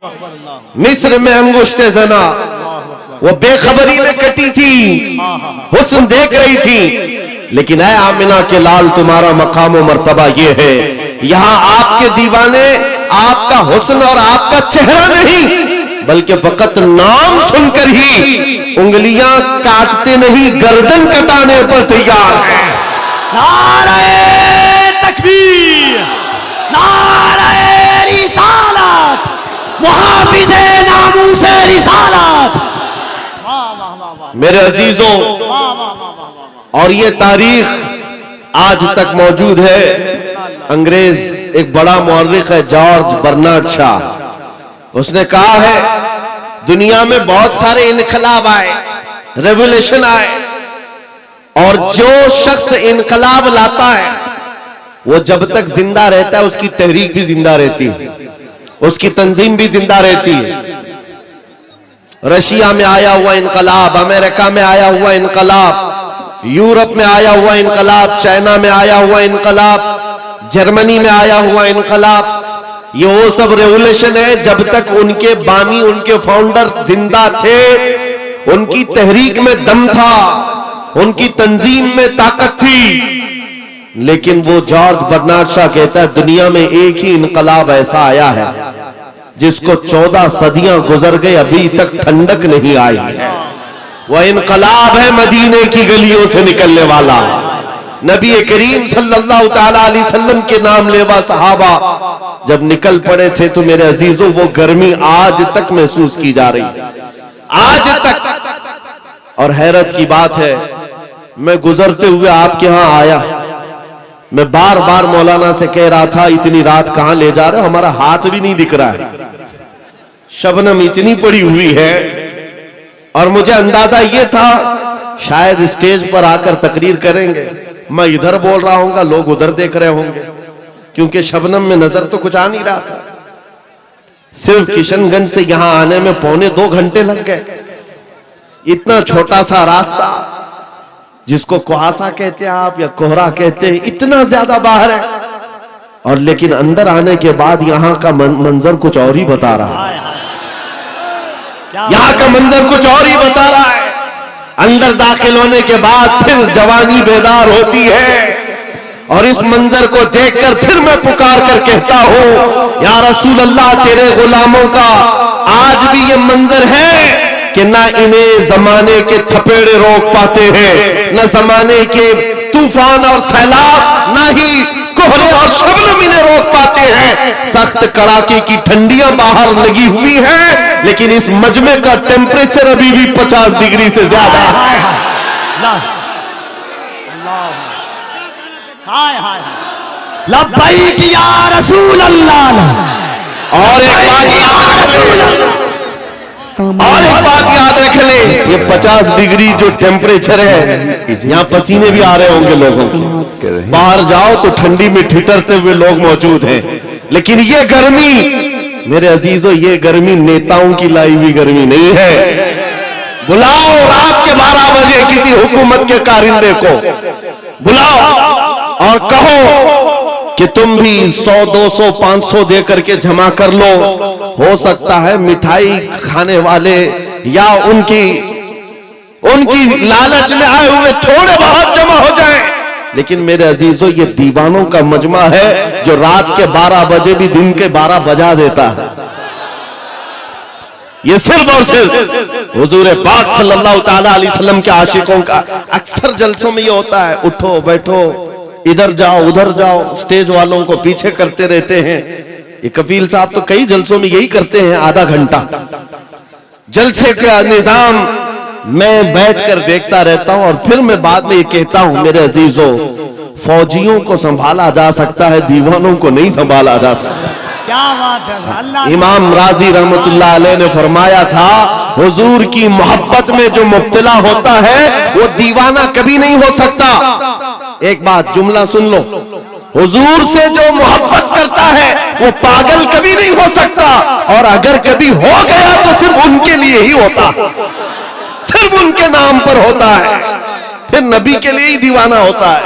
मिस्र में अंगुश्ते जना वो बेखबरी में कटी थी, हुस्न देख रही थी, लेकिन ऐ आमिना के लाल तुम्हारा मकाम व मर्तबा ये है, यहाँ आपके दीवाने आपका हुस्न और आपका चेहरा नहीं बल्कि फकत नाम सुनकर ही उंगलियां काटते नहीं गर्दन कटाने पर तैयार है। नारे तकबीर, नारे रिसालत, मुहाफिज़े नामूसे रिसालत। मेरे अजीजों, और ये तारीख आज तक मौजूद है। अंग्रेज एक बड़ा मौर्रिख है जॉर्ज बर्नार्ड शॉ, उसने कहा है दुनिया में बहुत सारे इनकलाब आए, रेवोल्यूशन आए, और जो शख्स इनकलाब लाता है वो जब तक जिंदा रहता है उसकी तहरीक भी जिंदा रहती है, उसकी तंजीम भी जिंदा रहती है। रशिया में आया हुआ इनकलाब, अमेरिका में आया हुआ इनकलाब, यूरोप में आया हुआ इनकलाब, चाइना में आया हुआ इनकलाब, जर्मनी में आया हुआ इनकलाब, ये वो सब रेवोल्यूशन है जब तक उनके बानी, उनके फाउंडर जिंदा थे, उनकी तहरीक में दम था, उनकी तंजीम में ताकत थी। लेकिन वो जॉर्ज बर्नार्ड शॉ कहता है दुनिया में एक ही इनकलाब ऐसा आया है जिसको 14 सदियां गुजर गए अभी तक ठंडक नहीं आई है। वह इनकलाब है मदीने की गलियों से निकलने वाला। नबी करीम सल्लल्लाहु ताला अलैहि वसल्लम के नाम लेवा सहाबा जब निकल पड़े थे तो मेरे अजीजों वो गर्मी आज तक महसूस की जा रही, आज तक। और हैरत की बात है, मैं गुजरते हुए आपके यहां आया, मैं बार बार मौलाना से कह रहा था इतनी रात कहां ले जा रहे हो, हमारा हाथ भी नहीं दिख रहा है, शबनम इतनी पड़ी हुई है। और मुझे अंदाजा यह था शायद स्टेज पर आकर तकरीर करेंगे, मैं इधर बोल रहा हूंगा, लोग उधर देख रहे होंगे, क्योंकि शबनम में नजर तो कुछ आ नहीं रहा था। सिर्फ किशनगंज से यहां आने में 2.25 घंटे लग गए। इतना छोटा सा रास्ता जिसको कुहासा कहते हैं आप या कोहरा कहते हैं, इतना ज्यादा बाहर है, और लेकिन अंदर आने के बाद यहां का मंजर कुछ और ही बता रहा है। यहां का मंजर कुछ और ही बता रहा है। अंदर दाखिल होने के बाद फिर जवानी बेदार होती है, और इस मंजर को देखकर फिर मैं पुकार कर कहता हूं या रसूल अल्लाह, तेरे गुलामों का आज भी ये मंजर है कि ना इन्हें जमाने के थपेड़े रोक पाते हैं, ना जमाने के तूफान और सैलाब, ना ही कोहरे और शबनम इन्हें रोक पाते हैं। सख्त कड़ाके की ठंडियां बाहर लगी हुई हैं, लेकिन इस मजमे का टेम्परेचर अभी भी 50 डिग्री से ज्यादा है। लब्बैक या रसूल अल्लाह। और एक बात याद रख ले, ये 50 डिग्री जो टेम्परेचर है, यहाँ पसीने भी आ रहे होंगे लोगों के, बाहर जाओ तो ठंडी में ठिठरते हुए लोग मौजूद हैं। लेकिन ये गर्मी मेरे अजीजों, ये गर्मी नेताओं की लाई हुई गर्मी नहीं है। बुलाओ रात के 12 बजे किसी हुकूमत के कारिंदे को, बुलाओ और कहो कि तुम भी 100, 200, 500 दे करके जमा कर लो। हो सकता है मिठाई खाने वाले या उनकी लालच में आए हुए थोड़े बहुत जमा हो जाएं, लेकिन मेरे अजीजों ये दीवानों का मजमा है जो रात के 12 बजे भी दिन के 12 बजा देता है। ये सिर्फ और सिर्फ हुजूर पाक सल्लल्लाहु ताला अलैहि वसल्लम के आशिकों का अक्सर जलसों में ये होता है, उठो बैठो, इधर जाओ उधर जाओ, स्टेज वालों को पीछे करते रहते हैं। ये कपिल साहब तो कई जलसों में यही करते हैं, आधा घंटा जलसे का निजाम मैं बैठकर देखता रहता हूं। और फिर मैं बाद में ये कहता हूं मेरे अजीजों, फौजियों को संभाला जा सकता है, दीवानों को नहीं संभाला जा सकता। क्या बात है। अल्लाह इमाम राजी रहमतुल्लाह अलैह ने फरमाया था, हुजूर की मोहब्बत में जो मुब्तला होता है वो दीवाना कभी नहीं हो सकता। एक बात जुमला सुन लो, हुजूर से जो मोहब्बत करता है वो पागल कभी नहीं हो सकता, और अगर कभी हो गया तो सिर्फ उनके लिए ही होता, सिर्फ उनके नाम पर होता है, फिर नबी के लिए ही दीवाना होता है।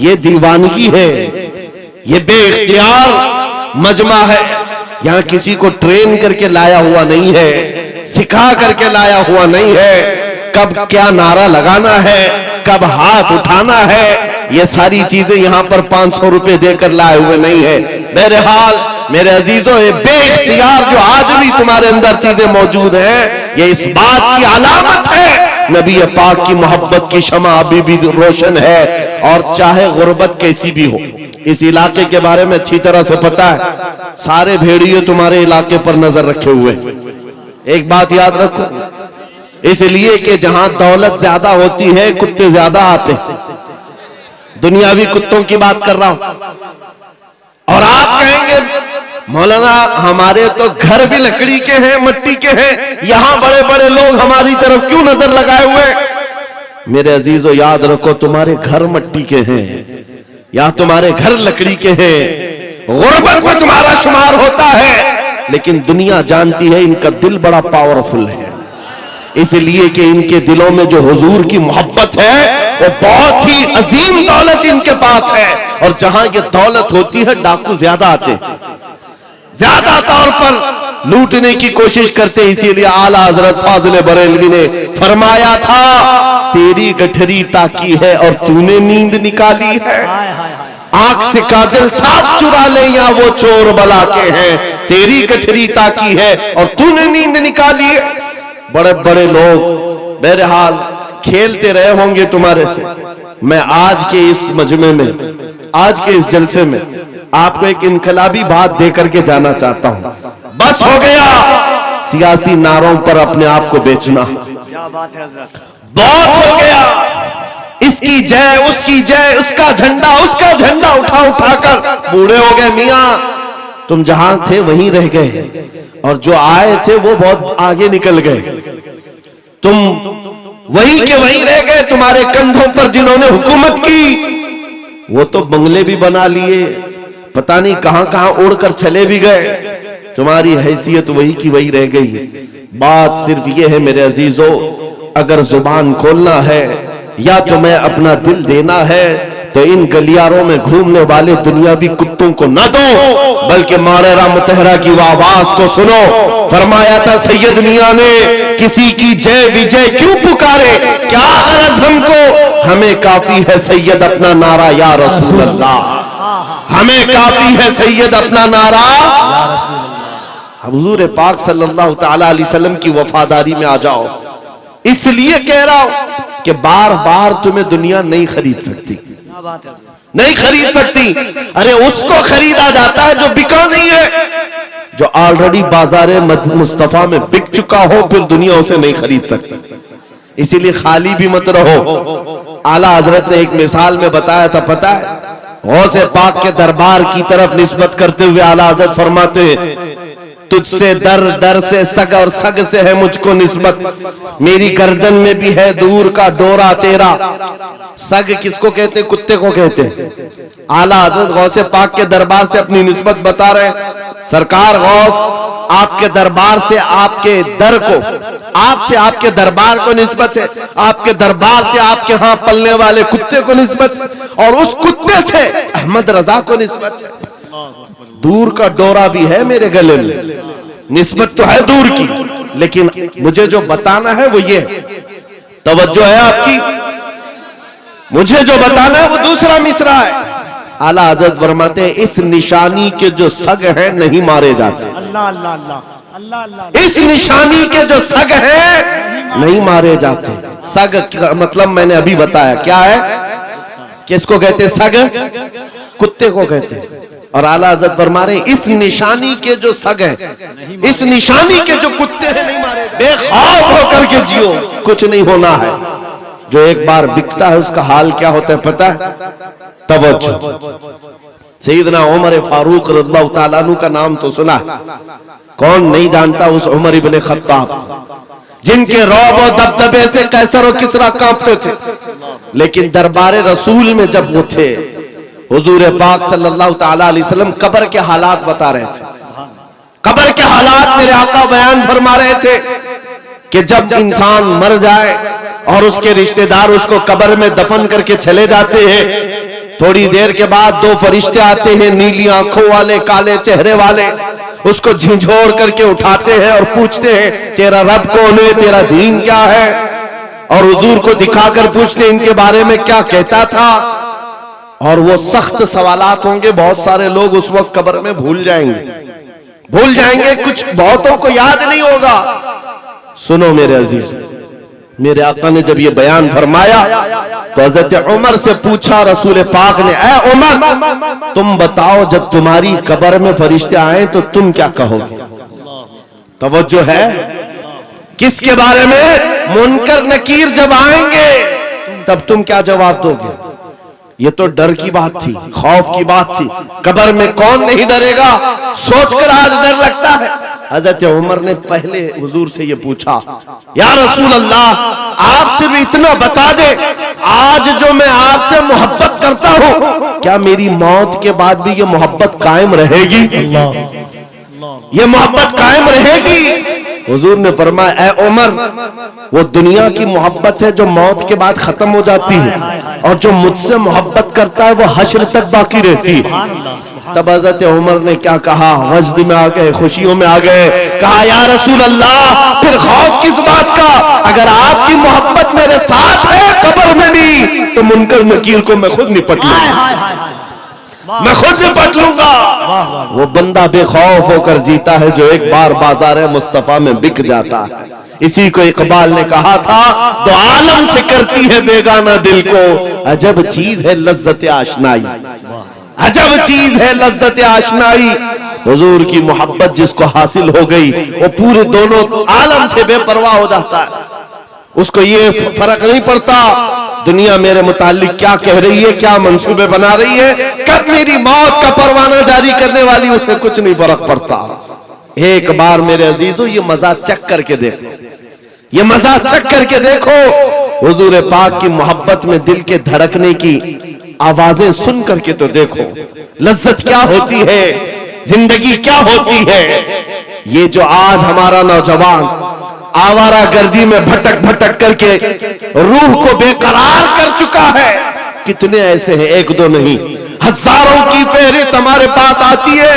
ये दीवानगी है, ये बेइख्तियार मजमा है। यहाँ किसी को ट्रेन करके लाया हुआ नहीं है, सिखा करके लाया हुआ नहीं है। कब क्या नारा लगाना है, कब हाथ उठाना है, ये सारी चीजें यहाँ पर 500 रुपए देकर लाए हुए नहीं है। बहरहाल मेरे अजीजों, ये बेइख्तियार जो आज भी तुम्हारे अंदर चीजें मौजूद हैं, ये इस बात की अलामत है नबी पाक की मोहब्बत की शमा अभी भी रोशन है। और चाहे गुर्बत कैसी भी हो, इस इलाके के बारे में अच्छी तरह से पता है, सारे भेड़िए तुम्हारे इलाके पर नजर रखे हुए। एक बात याद रखो, इसलिए कि जहां दौलत ज्यादा होती है कुत्ते ज्यादा आते हैं। दुनियावी कुत्तों की बात कर रहा हूं। और आप कहेंगे मौलाना हमारे तो घर भी लकड़ी के हैं, मिट्टी के हैं, यहां बड़े बड़े लोग हमारी तरफ क्यों नजर लगाए हुए? मेरे अजीजों याद रखो, तुम्हारे घर मिट्टी के हैं या तुम्हारे घर लकड़ी के हैं, गुर्बत में तुम्हारा शुमार होता है, लेकिन दुनिया जानती है इनका दिल बड़ा पावरफुल है, इसलिए कि इनके दिलों में जो हुजूर की मोहब्बत है वो बहुत ही अजीम दौलत इनके पास है। और जहां ये दौलत होती है डाकू ज्यादा आते, ज्यादा तौर पर लूटने की कोशिश करते। इसीलिए आला हजरत फाजिल बरेलवी ने फरमाया था, तेरी गठरी ताकी है और तूने नींद निकाली है। आंख से काजल साफ चुरा ले या वो चोर बला के हैं, तेरी गठरी ताकी है और तूने नींद निकाली है। बड़े बड़े लोग बहरहाल खेलते रहे होंगे तुम्हारे से। मैं आज के इस मजमे में, आज के इस जलसे में आपको एक इनकलाबी बात दे करके जाना चाहता हूं। बस हो गया सियासी नारों पर अपने आप को बेचना, क्या बात है हज़रत, बहुत हो गया। इसकी जय, उसकी जय, उसका झंडा उठा उठाकर बूढ़े हो गए। मियां तुम जहां थे वहीं रह गए, और जो आए थे वो बहुत आगे निकल गए। तुम वहीं के वहीं रह गए। तुम्हारे कंधों पर जिन्होंने हुकूमत की वो तो बंगले भी बना लिए, पता नहीं कहां कहां उड़कर चले भी गए। तुम्हारी हैसियत वही की वही रह गई। बात सिर्फ ये है मेरे अजीजों, अगर जुबान खोलना है या तुम्हें अपना दिल देना है तो इन गलियारों में घूमने वाले दुनियावी कुत्तों को न दो, बल्कि मारेरा मुतहरा की आवाज को सुनो। फरमाया था सैयद मियां ने, किसी की जय विजय क्यों पुकारे, क्या गरज हमको, हमें काफी है सैयद अपना नारा या रसूल अल्लाह, हमें काफी है सैयद अपना नारा या रसूल अल्लाह। हुजूर पाक सल्लल्लाहु तआला अलैहि वसल्लम की वफादारी में आ जाओ। इसलिए कह रहा हूं कि बार बार तुम्हें दुनिया नहीं खरीद सकती, नहीं खरीद सकती। अरे उसको खरीदा जाता है जो बिका नहीं है, जो ऑलरेडी बाजार मुस्तफा में बिक चुका हो, फिर दुनिया उसे नहीं खरीद सकती। इसीलिए खाली भी मत रहो। आला हजरत ने एक मिसाल में बताया था, पता है, गौसे पाक के दरबार की तरफ निस्बत करते हुए आला हजरत फरमाते हैं, तुझसे दर दर से सग और सग से है मुझको निस्बत, मेरी गर्दन में भी है दूर का डोरा तेरा। सग किसको कहते, कुत्ते को कहते हैं। आला हजरत गौसे पाक के दरबार से अपनी निस्बत बता रहे हैं। सरकार गौस आपके दरबार से आपके दर को, आपसे आपके दरबार को निस्बत है, आपके दरबार से आपके यहां पलने वाले कुत्ते को निस्बत, और उस कुत्ते से अहमद रजा को निस्बत है। दूर का डोरा भी है मेरे गले में, निस्बत तो है दूर की, लेकिन मुझे जो बताना है वो ये है, तवज्जो है आपकी, मुझे जो बताना है वो दूसरा मिसरा है। आला हजरत फरमाते हैं, इस निशानी के जो सग हैं नहीं मारे जाते। अल्लाह अल्लाह अल्लाह अल्लाह अल्लाह। इस निशानी के जो सग हैं नहीं मारे जाते। सग का मतलब मैंने अभी बताया क्या है, किसको कहते हैं सग, कुत्ते को कहते हैं। और आला हजरत फरमा रहे, इस निशानी के जो सग हैं, इस निशानी के जो कुत्ते हैं नहीं मारे। बेखौफ होकर के जियो, कुछ नहीं होना है। जो एक बार बिकता है उसका हाल क्या होता है पता है, तवज्जो। सैयदना उमर फारूक रज़ियल्लाहु ताला अन्हु का नाम तो सुना, कौन नहीं जानता उस उमर इब्ने खत्ताब, जिनके रौब और दबदबे से कैसर और किसरा कांपते थे। लेकिन दरबार रसूल में जब वो थे, हुजूर पाक सल्लल्लाहु ताला अलैहि वसल्लम कब्र के हालात बता रहे थे। कब्र के हालात मेरे आका बयान फरमा रहे थे कि जब इंसान मर जाए और उसके रिश्तेदार उसको कब्र में दफन करके चले जाते हैं, थोड़ी देर के बाद दो फरिश्ते आते हैं, नीली आंखों वाले, काले चेहरे वाले, उसको झिझोड़ करके उठाते हैं और पूछते हैं तेरा रब कौन है, तेरा दीन क्या है, और हुजूर को दिखाकर पूछते हैं इनके बारे में क्या कहता था। और वो सख्त सवालात होंगे, बहुत सारे लोग उस वक्त कब्र में भूल जाएंगे, कुछ बहुतों को याद नहीं होगा। सुनो मेरे अजीज, मेरे आका ने जब ये बयान फरमाया तो हजरत उमर से पूछा रसूल पाक ने, ऐ उमर तुम बताओ जब तुम्हारी कब्र में फरिश्ते आए तो तुम क्या कहोगे? तवज्जो है, किसके बारे में? मुनकर नकीर जब आएंगे तब तुम क्या जवाब दोगे? ये तो डर की बात थी, खौफ की बात थी। कब्र में कौन नहीं डरेगा, सोचकर आज डर लगता है। हजरत उमर ने पहले हुजूर से ये पूछा, या रसूल अल्लाह आप सिर्फ इतना बता दे, आज जो मैं आपसे मोहब्बत करता हूँ क्या मेरी मौत के बाद भी ये मोहब्बत कायम रहेगी? ये मोहब्बत कायम रहेगी? हुजूर ने फरमाया, ऐ उमर वो दुनिया की मोहब्बत है जो मौत के बाद खत्म हो जाती है, और जो मुझसे मोहब्बत करता है वो हश्र तक बाकी रहती है। तब हजरत उमर ने क्या कहा, वजद में आ गए, खुशियों में आ गए, कहा या रसूल अल्लाह फिर खौफ किस बात का, अगर आपकी मोहब्बत मेरे साथ है कब्र में भी तो मुनकर नकीर को मैं खुद निपट लूंगा। वो बंदा बेखौफ होकर जीता है जो एक बार बाजार मुस्तफा में बिक जाता है। इसी को इकबाल ने कहा था, दो आलम से करती है बेगाना दिल को, अजब चीज है लज्जत आशनाई, अजब चीज है लज्जत आशनाई। हुजूर की मोहब्बत जिसको हासिल हो गई वो पूरे दोनों आलम से बेपरवाह हो जाता है। उसको ये फर्क नहीं पड़ता दुनिया मेरे मुतालिक क्या कह रही है, क्या मंसूबे बना रही है, कब मेरी मौत का परवाना जारी करने वाली, उसमें कुछ नहीं फर्क पड़ता। एक बार मेरे अजीजों ये मजा चख करके देखो, ये मजा चख करके देखो, हुजूर पाक की मोहब्बत में दिल के धड़कने की आवाजें सुन करके तो देखो, लज्जत क्या होती है, जिंदगी क्या होती है। ये जो आज हमारा नौजवान आवारा गर्दी में भटक भटक करके रूह को बेकरार कर चुका है, कितने ऐसे हैं, एक दो नहीं, हजारों की फहरिस्त हमारे पास आती है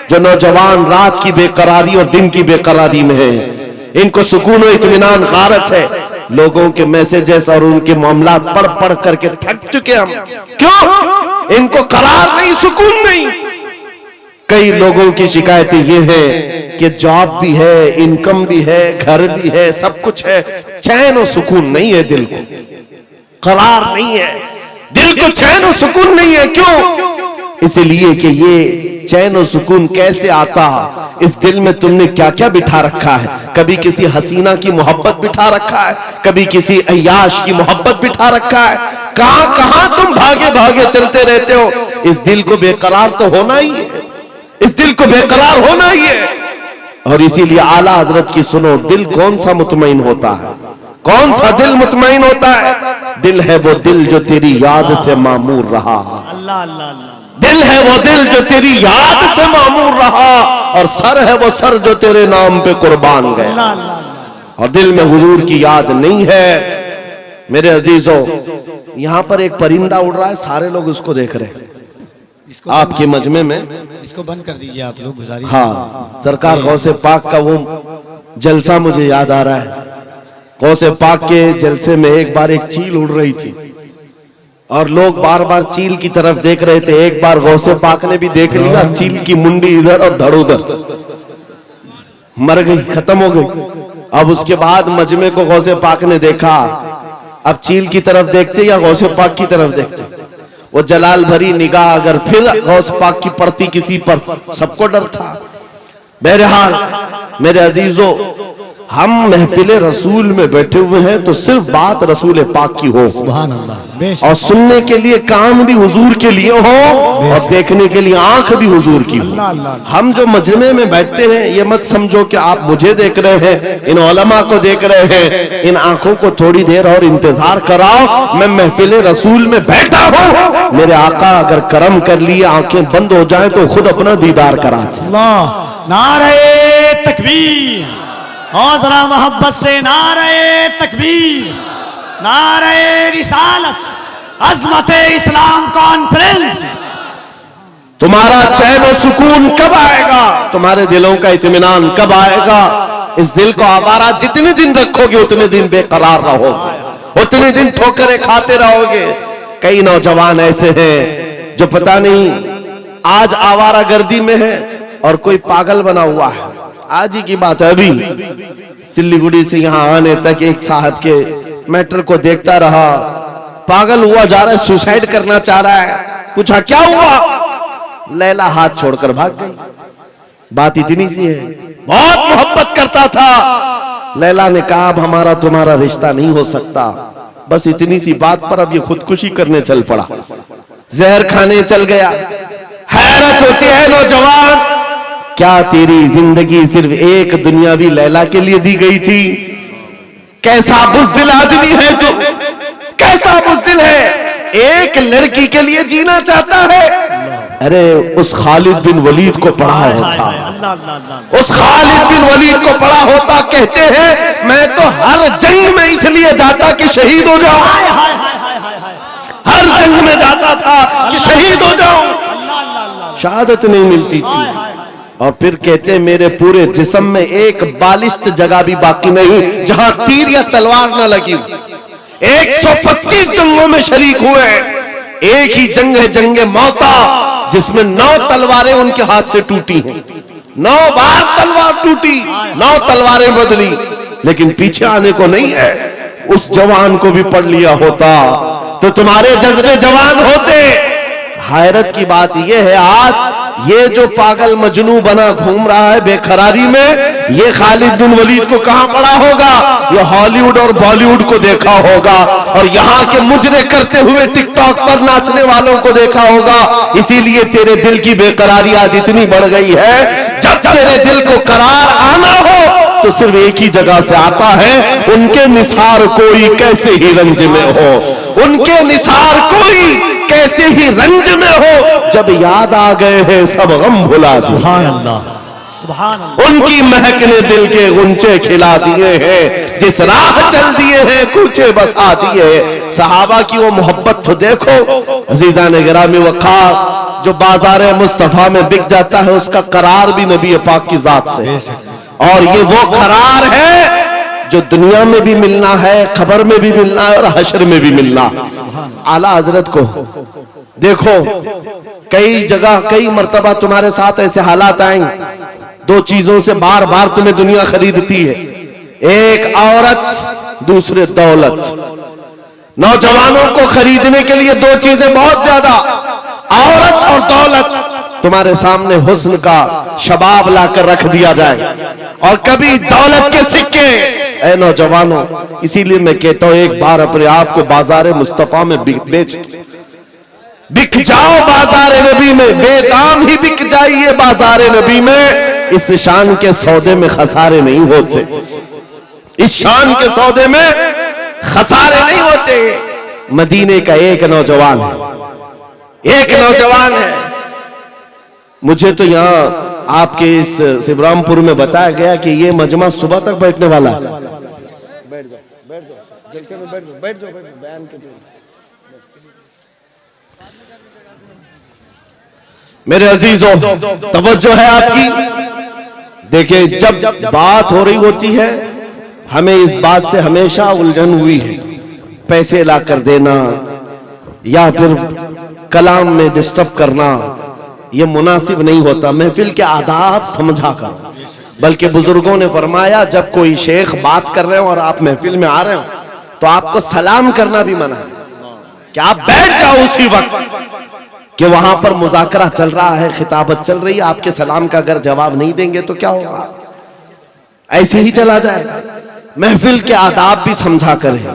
जो नौजवान रात की बेकरारी और दिन की बेकरारी में है। इनको सुकून और इत्मीनान गारत है। लोगों के मैसेजेस और उनके मामला पढ़ पढ़ करके थक चुके हम। क्यों? इनको करार नहीं, सुकून नहीं। कई लोगों की शिकायतें ये है कि जॉब भी है, इनकम भी है, घर भी है, सब कुछ है, चैन और सुकून नहीं है, दिल को करार नहीं है, दिल को चैन और सुकून नहीं है। क्यों? इसलिए कि ये चैन और सुकून कैसे आता, इस दिल में तुमने क्या क्या बिठा रखा है। कभी किसी हसीना की मोहब्बत बिठा रखा है, कभी किसी अय्याश की मोहब्बत बिठा रखा है, कहां कहां तुम भागे भागे चलते रहते हो। इस दिल को बेकरार तो होना ही है, इस दिल को बेकरार होना ही है। और इसीलिए आला हजरत की सुनो, दिल कौन सा मुतमईन होता है, कौन सा दिल मुतमईन होता है? दिल है वो दिल जो तेरी याद से मामूर रहा, अल्लाह अल्लाह अल्लाह। दिल है वो दिल जो तेरी याद से मामूर रहा, और सर है वो सर जो तेरे नाम पे कुर्बान गया। और दिल में हुजूर की याद नहीं है। मेरे अजीजों, यहां पर एक परिंदा उड़ रहा है, सारे लोग उसको देख रहे हैं आपके मजमे में। इसको बंद कर दीजिए आप लोग, गुजारिश। हाँ, सरकार गौसे पाक का वो जलसा मुझे याद आ रहा है। गौसे पाक के जलसे में एक बार एक चील उड़ रही थी और लोग बार बार चील की तरफ देख रहे थे। एक बार गौसे पाक ने भी देख लिया, चील की मुंडी इधर और धड़ उधर, मर गई, खत्म हो गई। अब उसके बाद मजमे को गौसे पाक ने देखा, अब चील की तरफ देखते या गौसे पाक की तरफ देखते? वो जलाल भरी निगाह अगर फिर गौस पाक की पड़ती किसी पर, सबको डर था। बहरहाल मेरे अजीजों, हम महफिले रसूल में बैठे हुए हैं तो सिर्फ बात रसूल पाक की हो, सुभान अल्लाह, और सुनने के लिए कान भी हुजूर के लिए हो और देखने के लिए आंख भी हुजूर की हो। हम जो मजमे में बैठते हैं, ये मत समझो कि आप मुझे देख रहे हैं, इन उलमा को देख रहे हैं। इन आंखों को थोड़ी देर और इंतजार कराओ, मैं महफिले रसूल में बैठा हूँ। मेरे आका अगर करम कर लिए, आंखें बंद हो जाए तो खुद अपना दीदार कराते। नारे तकबीर, और जरा मोहब्बत से नारे तकबीर, नारे रिसालत, अजमत इस्लाम कॉन्फ्रेंस। तुम्हारा चैन और सुकून कब आएगा, तुम्हारे दिलों का इत्मीनान कब आएगा। इस दिल को आवारा जितने दिन रखोगे उतने दिन बेकरार रहोगे, उतने दिन ठोकरें खाते रहोगे। कई नौजवान ऐसे हैं जो पता नहीं आज आवारा गर्दी में है और कोई पागल बना हुआ है। आज ही की बात है, अभी सिल्लीगुड़ी से यहां आने तक एक साहब के मैटर को देखता रहा, पागल हुआ जा रहा है, सुसाइड करना चाह रहा है। पूछा क्या हुआ, लैला हाथ छोड़कर भाग गई। बात इतनी सी है, बहुत मोहब्बत करता था। लैला ने कहा अब हमारा तुम्हारा रिश्ता नहीं हो सकता। बस इतनी सी बात पर अब ये खुदकुशी करने चल पड़ा, जहर खाने चल गया। हैरत होती है नौजवान, क्या तेरी जिंदगी सिर्फ एक दुनियावी लैला के लिए दी गई थी? कैसा बुज़दिल आदमी है तू, कैसा बुज़दिल है, एक लड़की के लिए जीना चाहता है। अरे उस खालिद बिन वलीद को पढ़ा होता, उस खालिद बिन वलीद को पढ़ा होता। कहते हैं मैं तो हर जंग में इसलिए जाता कि शहीद हो जाऊं, हर जंग में जाता था कि शहीद हो जाऊं। शहादत नहीं मिलती थी। और फिर कहते हैं मेरे पूरे जिस्म में एक बालिश्त जगह भी बाकी नहीं जहां तीर या तलवार न लगी। 125 जंगों में शरीक हुए, एक ही जंग है जंगे मौता, जिसमें 9 तलवारें उनके हाथ से टूटी हैं। 9 बार तलवार टूटी, 9 तलवारें बदली, लेकिन पीछे आने को नहीं है। उस जवान को भी पढ़ लिया होता तो तुम्हारे जज्बे जवान होते। हैरत की बात यह है आज ये जो पागल मजनू बना घूम रहा है बेकरारी में, ये खालिद बिन वलीद को कहां पढ़ा होगा? ये हॉलीवुड और बॉलीवुड को देखा होगा और यहाँ के मुजरे करते हुए टिकटॉक पर नाचने वालों को देखा होगा। इसीलिए तेरे दिल की बेकरारी आज इतनी बढ़ गई है। जब तेरे दिल को करार आना हो तो सिर्फ एक ही जगह से आता है, उनके निसार कोई कैसे ही रंज में हो, उनके निसार कोई कैसे ही रंज में हो। जब याद आ गए हैं सब गम भुला दिए, सुभान अल्लाह, सुभान अल्लाह। उनकी महक ने दिल के गुंचे खिला दिए हैं, जिस राह चल दिए हैं कूचे बसा दिए हैं। सहाबा की वो मोहब्बत तो देखो। अजीजान गिरामी वक़ार, जो बाजार मुस्तफा में बिक जाता है उसका करार भी नबी पाक की जात से, और ये वो करार है जो दुनिया में भी मिलना है, खबर में भी मिलना है और हशर में भी मिलना। आला हजरत को देखो, कई जगह कई मर्तबा तुम्हारे साथ ऐसे हालात आएंगे, 2 चीजों से बार बार तुम्हें दुनिया खरीदती है, एक औरत, दूसरे दौलत। नौजवानों को खरीदने के लिए 2 चीजें बहुत ज्यादा, औरत और दौलत। तुम्हारे सामने हुस्न का शबाब लाकर रख दिया जाए और कभी दौलत के सिक्के। ऐ नौजवानों, इसीलिए मैं कहता हूं एक बार अपने आप को बाजार मुस्तफा में बेच, बिक जाओ बाजार नबी में, बेदाम ही बिक जाइए बाजार नबी में। इस शान के सौदे में खसारे नहीं होते, इस शान के सौदे में खसारे नहीं होते। मदीने का एक नौजवान है, एक नौजवान है। मुझे तो यहाँ आपके इस शिवरामपुर में बताया गया कि ये मजमा सुबह तक बैठने वाला है। बैठ जाओ, बैठ जाओ, जैसे में बैठ जाओ, बैठ जाओ, बयान के लिए। मेरे अजीजों, तवज्जो है आपकी। देखिए, जब बात हो रही होती है, हमें इस बात से हमेशा उलझन हुई है, पैसे ला कर देना या फिर कलाम में डिस्टर्ब करना, ये मुनासिब नहीं होता। महफिल के आदाब समझा कर, बल्कि बुजुर्गों ने फरमाया जब कोई शेख बात कर रहे हो और आप महफिल में आ रहे हो तो आपको सलाम करना भी मना है, कि आप बैठ जाओ उसी वक्त कि वहां पर मुज़ाकरा चल रहा है, खिताबत चल रही है। आपके सलाम का अगर जवाब नहीं देंगे तो क्या होगा, ऐसे ही चला जाएगा। महफिल के आदाब भी समझा करें,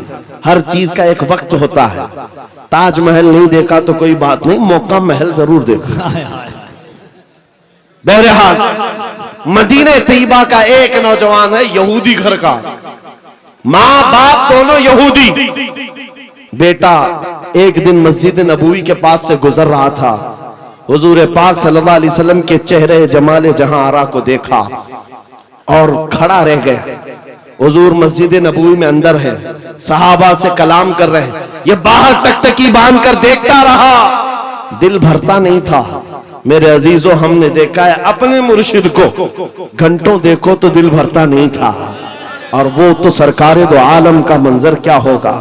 हर चीज का एक वक्त होता है। ताजमहल नहीं देखा तो कोई बात नहीं, मौका महल जरूर देखो। बहरहाल, मदीने तैयबा का एक नौजवान है, यहूदी घर का, माँ बाप दोनों यहूदी। बेटा एक दिन मस्जिद नबवी के पास से गुजर रहा था, हुजूर पाक सल्लल्लाहु अलैहि वसल्लम के चेहरे जमाले जहां आरा को देखा और खड़ा रह गए। हुजूर मस्जिद नबवी में अंदर है, सहाबा से कलाम कर रहे हैं, ये बाहर टकटकी बांध कर देखता रहा, दिल भरता नहीं था। मेरे अजीजों, हमने देखा है अपने मुर्शिद को, घंटों देखो तो दिल भरता नहीं था, और वो तो सरकारे दो आलम का मंजर क्या होगा,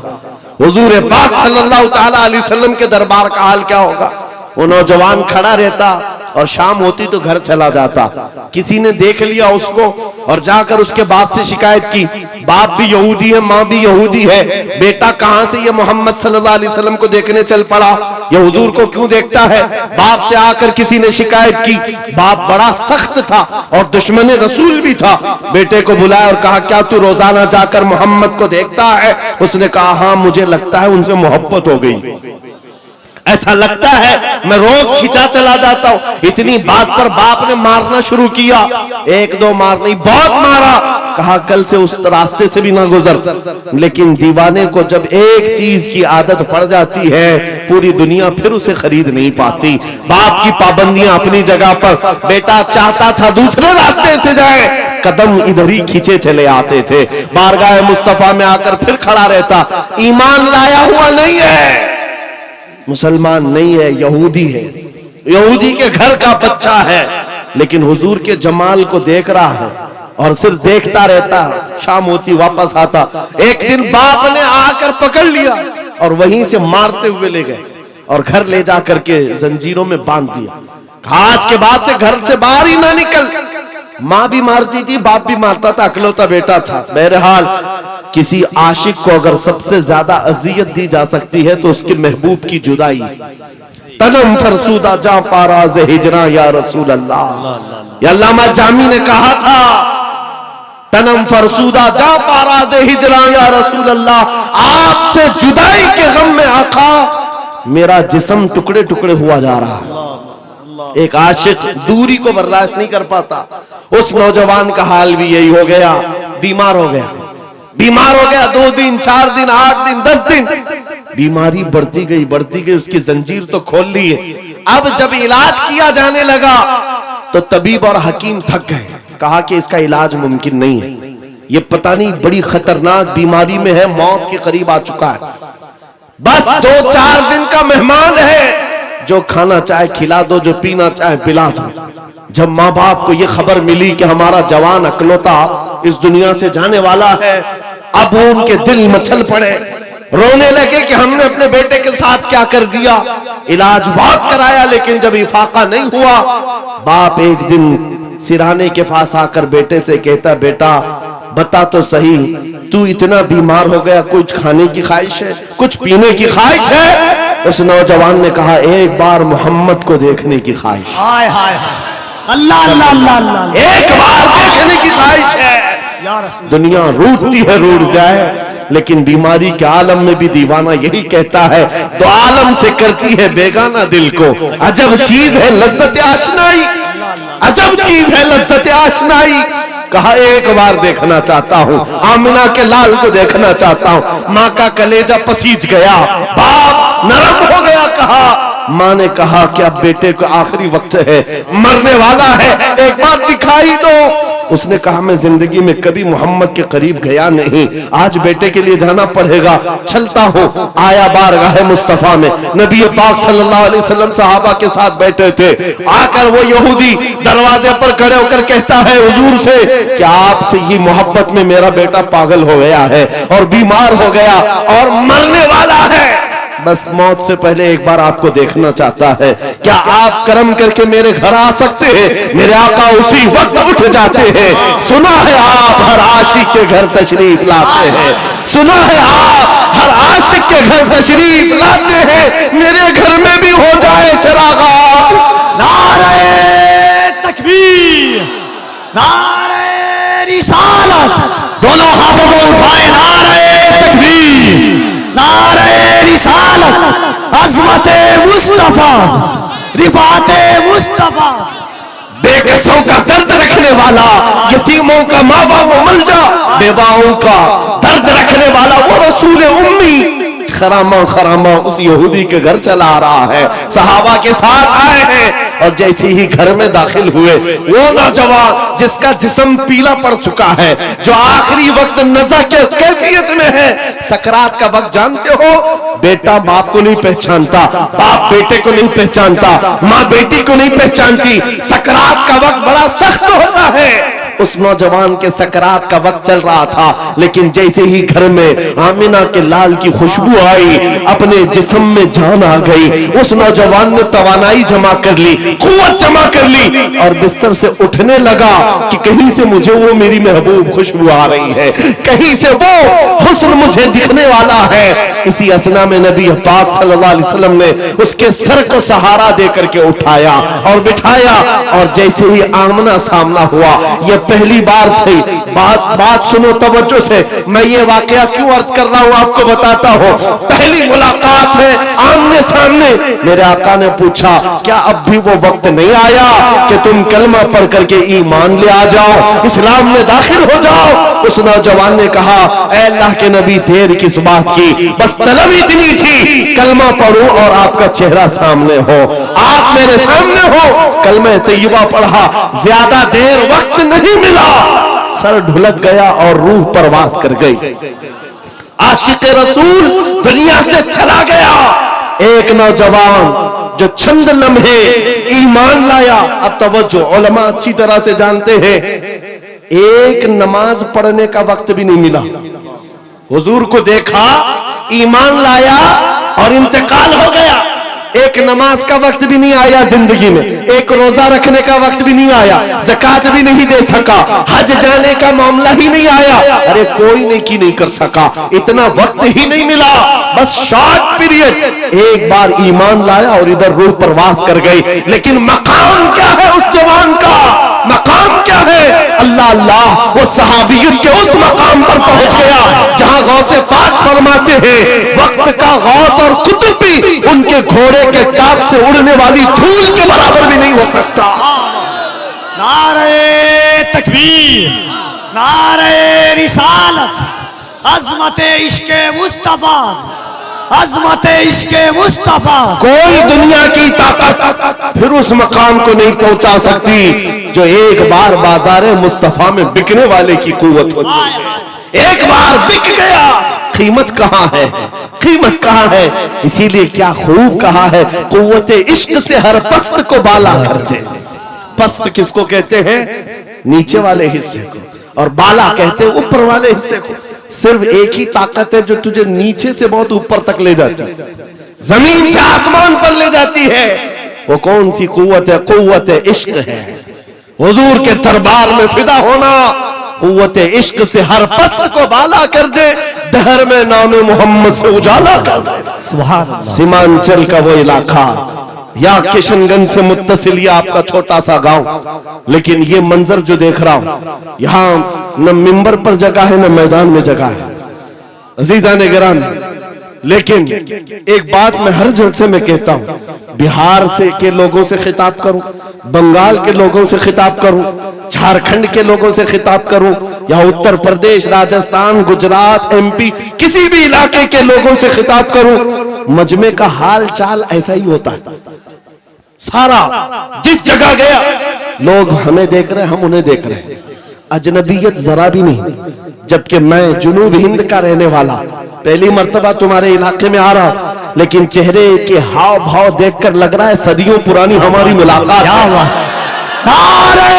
हुजूर पाक सल्लल्लाहु ताला अलैहि वसल्लम के दरबार का हाल क्या होगा। वो नौजवान खड़ा रहता और शाम होती तो घर चला जाता। किसी ने देख लिया उसको और जाकर उसके बाप से शिकायत की, बाप भी यहूदी है, माँ भी यहूदी है, बेटा कहां से ये मोहम्मद सल्लल्लाहु अलैहि वसल्लम को देखने चल पड़ा, ये हुजूर को क्यों देखता है। बाप से आकर किसी ने शिकायत की, बाप बड़ा सख्त था और दुश्मन रसूल भी था। बेटे को बुलाया और कहा, क्या तू रोजाना जाकर मोहम्मद को देखता है। उसने कहा, हाँ मुझे लगता है उनसे मोहब्बत हो गई, ऐसा लगता है, मैं रोज खिंचा चला जाता हूं। इतनी बात पर बाप ने मारना शुरू किया, एक दो मार नहीं, बहुत मारा। कहा, कल से उस रास्ते से भी ना गुजर। लेकिन दीवाने को जब एक चीज की आदत पड़ जाती है, पूरी दुनिया फिर उसे खरीद नहीं पाती। बाप की पाबंदियां अपनी जगह पर, बेटा चाहता था दूसरे रास्ते से जाए, कदम इधर ही खींचे चले आते थे। बारगाह मुस्तफा में आकर फिर खड़ा रहता, ईमान लाया हुआ नहीं है, मुसलमान नहीं है, यहूदी है, यहूदी के घर का बच्चा है, लेकिन हुजूर के जमाल को देख रहा है और सिर्फ देखता रहता। शाम होती वापस आता, एक दिन बाप ने आकर पकड़ लिया और वहीं से मारते हुए ले गए और घर ले जाकर के जंजीरों में बांध दिया। आज के बाद से घर से बाहर ही ना निकल। माँ भी मारती थी, बाप भी मारता था, अकलौता बेटा था। बहरहाल किसी आशिक को अगर सबसे ज्यादा अजियत दी जा सकती है तो उसके महबूब की जुदाई। तनम फरसूदा जा पाराज हिजरा या रसूल अल्लाह। या अल्लामा जामी ने कहा था, तनम फरसूदा जा पाराज हिजरा या रसूल अल्लाह, आपसे जुदाई के गम में आका मेरा जिस्म टुकड़े टुकड़े हुआ जा रहा। एक आशिक दूरी को बर्दाश्त नहीं कर पाता। उस नौजवान का हाल भी यही हो गया, बीमार हो गया, बीमार हो गया। 2 दिन, 4 दिन, 8 दिन, 10 दिन, बीमारी बढ़ती गई, बढ़ती गई। उसकी जंजीर तो खोल ली है। अब जब इलाज किया जाने लगा तो तबीब और हकीम थक गए, कहा कि इसका इलाज मुमकिन नहीं है, ये पता नहीं बड़ी खतरनाक बीमारी में है, मौत के करीब आ चुका है। बस 2-4 दिन का मेहमान है, जो खाना चाहे खिला दो, जो पीना चाहे पिला दो। जब माँ बाप को ये खबर मिली कि हमारा जवान अकलौता इस दुनिया से जाने वाला है, अब वो उनके दिल मचल पड़े, रोने लगे कि हमने अपने बेटे के साथ क्या कर दिया। इलाज बहुत कराया लेकिन जब इफाका नहीं हुआ, बाप एक दिन सिराने के पास आकर बेटे से कहता, बेटा बता तो सही, तू इतना बीमार हो गया, कुछ खाने की ख्वाहिश है, कुछ पीने की ख्वाहिश है। उस नौजवान ने कहा, एक बार मोहम्मद को देखने की ख्वाहिश। हाय हाय हाय, अल्लाह अल्लाह अल्लाह अल्लाह, एक बार देखने की ख्वाहिश है। या रसूल। दुनिया रूठती है, रूठ जाए, लेकिन बीमारी के आलम में भी दीवाना यही कहता है, तो आलम से करती है बेगाना दिल को। अजब चीज है लज्जत आशनाई, अजब चीज है लज्जत आशनाई। कहा, एक बार देखना चाहता हूँ, आमिना के लाल को देखना चाहता हूँ। माँ का कलेजा पसीज गया, बाप नरम हो गया। कहा, माँ ने कहा कि अब बेटे को आखिरी वक्त है, मरने वाला है, एक बार दिखाई दो। उसने कहा, मैं जिंदगी में कभी मोहम्मद के करीब गया नहीं, आज बेटे के लिए जाना पड़ेगा, चलता हूँ। आया बारगाह मुस्तफा में, नबी पाक सल्लल्लाहु अलैहि वसल्लम सहाबा के साथ बैठे थे। आकर वो यहूदी दरवाजे पर खड़े होकर कहता है हुजूर से कि आपसे ये मोहब्बत में मेरा बेटा पागल हो गया है और बीमार हो गया और मरने वाला है, बस मौत से पहले एक बार आपको देखना चाहता है, क्या आप करम करके मेरे घर आ सकते हैं। मेरे आका उसी वक्त उठ जाते हैं। सुना है आप हर आशिक के घर तशरीफ लाते हैं, सुना है आप हर आशिक के घर तशरीफ लाते हैं, मेरे घर में भी हो जाए चरागा। नारे तकबीर, नारे रिसालत, दोनों हाथों को उठाए, नारे तकबीर, नारे रिसालत, अज़मते मुस्तफा, रिफाते मुस्तफा। बेकसों का दर्द रखने वाला, यतीमों का माँ बाप मलजा, बेवाओं का दर्द रखने वाला वो रसूल उम्मी खरामा खरामा उस यहूदी के घर चला आ रहा है। सहाबा के साथ आए हैं, और जैसे ही घर में दाखिल हुए, वो नौजवान जिसका जिस्म पीला पड़ चुका है, जो आखिरी वक्त नज़ा के कैफियत में है, सकरात का वक्त जानते हो, बेटा बाप को नहीं पहचानता, बाप बेटे को नहीं पहचानता, माँ बेटी को नहीं पहचानती। सकरात का वक्त बड़ा सख्त होता है। उस नौजवान के सकरात का वक्त चल रहा था, लेकिन जैसे ही घर में आमिना के लाल की खुशबू आई, अपने जिस्म में जान आ गई। उस नौजवान ने तवानाई जमा कर ली, कुव्वत जमा कर ली और बिस्तर से उठने लगा कि कहीं से मुझे वो मेरी महबूब खुशबू आ रही है, कहीं से वो हुस्न मुझे दिखने वाला है। इसी असना में नबी पाक सल्लल्लाहु अलैहि वसल्लम ने उसके सर को सहारा देकर के उठाया और बिठाया, और जैसे ही आमना सामना हुआ, यह पहली बार थी। बात सुनो तवज्जो से, मैं ये वाकया क्यों अर्ज कर रहा हूं आपको बताता हूं। पहली मुलाकात है आमने सामने। मेरे आका ने पूछा, क्या अब भी वो वक्त नहीं आया कि तुम कलमा पढ़ करके ईमान ले आ जाओ, इस्लाम में दाखिल हो जाओ? उस नौजवान ने कहा, ऐ अल्लाह के नबी, देर किस बात की, बस तलब इतनी थी कलमा पढ़ूं और आपका चेहरा सामने हो, आप मेरे सामने हो। कलमा तैयबा पढ़ा, ज्यादा देर वक्त नहीं मिला, सर ढुलक गया और रूह परवास कर गई। आशिक रसूल दुनिया से चला गया। एक नौजवान जो चंद लम्हे ईमान लाया। अब तवज्जो, उलमा अच्छी तरह से जानते हैं, एक नमाज पढ़ने का वक्त भी नहीं मिला। हुजूर को देखा, ईमान लाया और इंतकाल हो गया। एक नमाज का वक्त भी नहीं आया जिंदगी में, एक रोजा रखने का वक्त भी नहीं आया, ज़कात भी नहीं दे सका, हज जाने का मामला ही नहीं आया। अरे कोई नेकी नहीं कर सका, इतना वक्त ही नहीं मिला, बस शॉर्ट पीरियड। एक बार ईमान लाया और इधर रूह परवास कर गई। लेकिन मकाम क्या है उस जवान का? मकाम क्या है? अल्लाह अल्लाह, वो सहाबियत के उस मकाम पर पहुंच गया जहां गौसे पाक फरमाते हैं, वक्त का गौस और कुतुब भी उनके घोड़े के टाप से उड़ने वाली धूल के बराबर भी नहीं हो सकता। नारे तकबीर, नारे रिसालत, अज़मते इश्क़े मुस्तफा, अज़मते इश्क़े मुस्तफा। कोई दुनिया की ताकत फिर उस मकाम को नहीं पहुंचा सकती जो एक बार बाजारे मुस्तफा में बिकने वाले की कुव्वत होती है। एक बार बिक गया, कीमत कहां है? कीमत कहां है? इसीलिए क्या खूब कहा है, कुव्वत इश्क से हर पस्त को बाला कर दे। पस्त किसको कहते हैं? नीचे वाले हिस्से को, और बाला कहते हैं ऊपर वाले हिस्से को। सिर्फ एक ही ताकत है जो तुझे नीचे से बहुत ऊपर तक ले जाती है, जमीन से आसमान पर ले जाती है। वो कौन सी कुव्वत है? कुव्वत इश्क है। हुजूर के दरबार में फिदा होना कुव्वत इश्क से हर पस्त को बाला कर दे, दहर में नाम मोहम्मद से उजाला कर दे। सुभान अल्लाह। सीमांचल का वो इलाका या किशनगंज से मुत्तसिल या आपका छोटा सा गांव, लेकिन ये मंजर जो देख रहा हूं, यहाँ न मिंबर पर जगह है न मैदान में जगह है। अजीजान गिरामी, लेकिन एक बात मैं हर जलसे में कहता हूं, बिहार से के लोगों से खिताब करूं, बंगाल के लोगों से खिताब करूं, झारखंड के लोगों से खिताब करूं, या उत्तर प्रदेश, राजस्थान, गुजरात, एमपी, किसी भी इलाके के लोगों से खिताब करूं, मजमे का हाल चाल ऐसा ही होता है। सारा जिस जगह गया, लोग हमें देख रहे हैं, हम उन्हें देख रहे हैं, अजनबियत जरा भी नहीं। जबकि मैं जुनूब हिंद का रहने वाला, पहली मर्तबा तुम्हारे इलाके में आ रहा, लेकिन चेहरे के हाव भाव देखकर लग रहा है सदियों पुरानी हमारी मुलाकात। नारे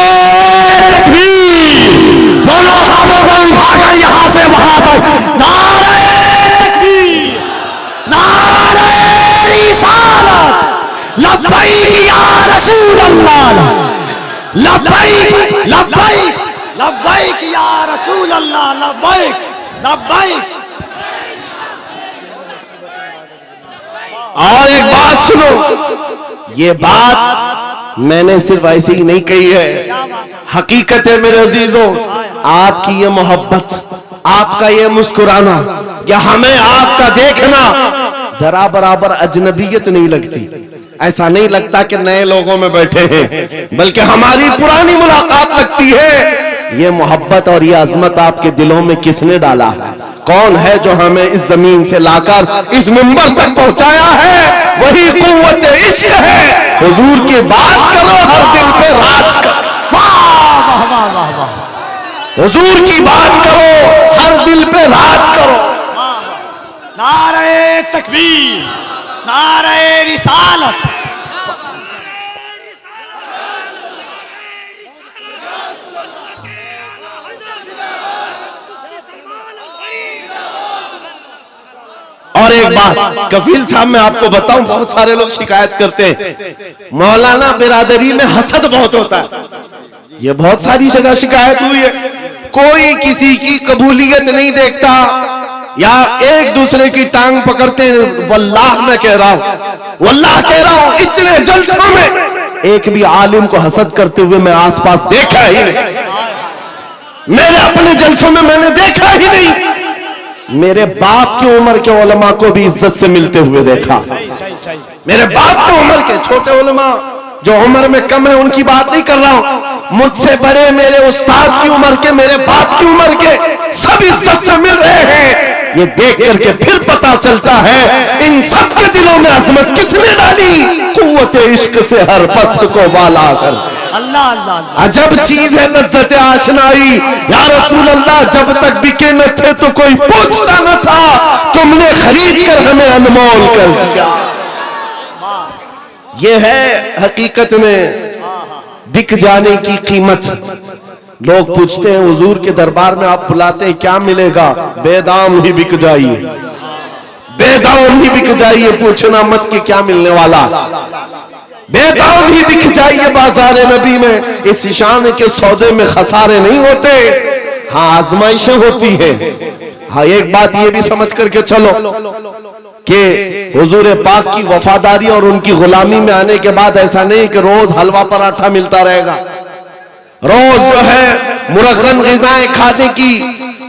तकबीर, दोनों हाथों को उठाकर यहां से वहां तक, नारे तकबीर, नारे रिसालत, लब्बैक या रसूल अल्लाह, लब्बैक लब्बैक लब्बैक या रसूल अल्लाह, लब्बैक लब्बैक। और एक बात सुनो, ये बात मैंने सिर्फ ऐसी ही नहीं कही है, हकीकत है मेरे अजीजों। आपकी ये मोहब्बत, आपका ये मुस्कुराना, या हमें आपका देखना जरा बराबर अजनबियत नहीं लगती। ऐसा नहीं लगता कि नए लोगों में बैठे हैं, बल्कि हमारी पुरानी मुलाकात लगती है। ये मोहब्बत और ये अजमत आपके दिलों में किसने डाला है? कौन है जो हमें इस जमीन से लाकर इस मिंबर तक पहुंचाया है? वही कुव्वत इश्क है। हुजूर की बात करो, हर दिल पे राज करो। वाह वाह वाह वाह वाह। हुजूर की बात करो, हर दिल पे राज करो। नारे तकबीर, नारे रिसालत। और एक बात कफील साहब मैं आपको बताऊं, बहुत सारे लोग शिकायत करते हैं मौलाना बिरादरी में हसद बहुत होता है। ये बहुत सारी जगह शिकायत हुई है, कोई किसी की कबूलियत नहीं देखता या एक दूसरे की टांग पकड़ते हैं। वल्लाह मैं कह रहा हूं, वल्लाह कह रहा हूं, इतने जलसों में एक भी आलिम को हसद करते हुए मैं आसपास देखा ही नहीं। मेरे अपने जलसों में मैंने देखा ही नहीं। मेरे बाप की उम्र के उलमा को भी इज्जत से मिलते हुए देखा। मेरे बाप की उम्र के छोटे उलमा जो उम्र में कम है उनकी बात नहीं कर रहा हूं, मुझसे बड़े मेरे उस्ताद की उम्र के, मेरे बाप की उम्र के सब इज्जत से मिल रहे हैं। ये देख करके फिर पता चलता है इन सब के दिलों में अजमत किसने डाली। कुव्वत इश्क से हर पस्त को वाला कर। अल्लाह अल्लाह अल्लाह। अजब चीज है लज्जत आशनाई। या रसूल अल्लाह, जब तक बिके न थे तो कोई पूछता न था, तुमने खरीद कर हमें अनमोल कर दिया। ये है हकीकत में बिक जाने की कीमत। लोग पूछते हैं हुजूर के दरबार में आप बुलाते हैं क्या मिलेगा? बेदाम ही बिक जाइए, बेदाम ही बिक जाइए, पूछना मत कि क्या मिलने वाला। बेदाम ही बिक जाइए बाजार नबी में। इस शान के सौदे में खसारे नहीं होते, हाँ आजमाइशें होती है। हाँ एक बात ये भी समझ करके चलो कि हुजूर पाक की वफादारी और उनकी गुलामी में आने के बाद ऐसा नहीं कि रोज हलवा पराठा मिलता रहेगा। रोज जो है मुरगन ग़िज़ाएं खाने की